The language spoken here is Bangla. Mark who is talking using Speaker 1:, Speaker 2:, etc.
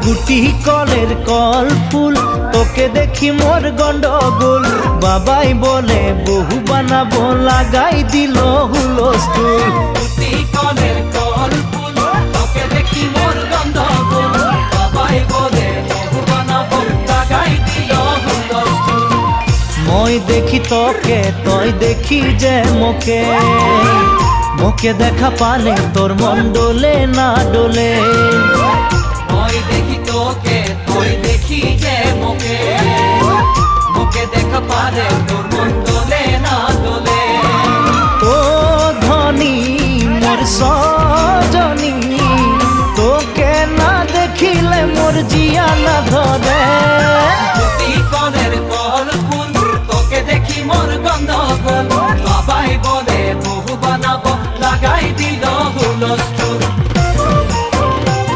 Speaker 1: গুটি কলের কল ফুল, তোকে দেখি মোর গন্ডগোল। বাবাই বলে বহু বানাবো, লাগাই দিল হুলস্থুল।
Speaker 2: গুটি কলের কল ফুল, তোকে দেখি মোর গন্ডগোল। বাবাই বলে বহু বানাবো, লাগাই দিল হুলস্থুল।
Speaker 1: মই দেখি তোকে, তই দেখি যে মোকে, মোকে দেখা পালে তোর মন ডোলে না ডোলে।
Speaker 2: মই দেখি তোকে, তুই দেখি যে মোকে, মোকে দেখা পারে তোর মন দোলে না দোলে।
Speaker 1: ও ধনী মোর সজনী, তোকে না দেখিলে মোর জিয়া না ধরে।
Speaker 2: গুটি কলের কল ফুল, তোকে দেখি মোর গন্ডগোল। বাবাই বলে বহু বানাবো, লাগাই দিল হুলস্থুল।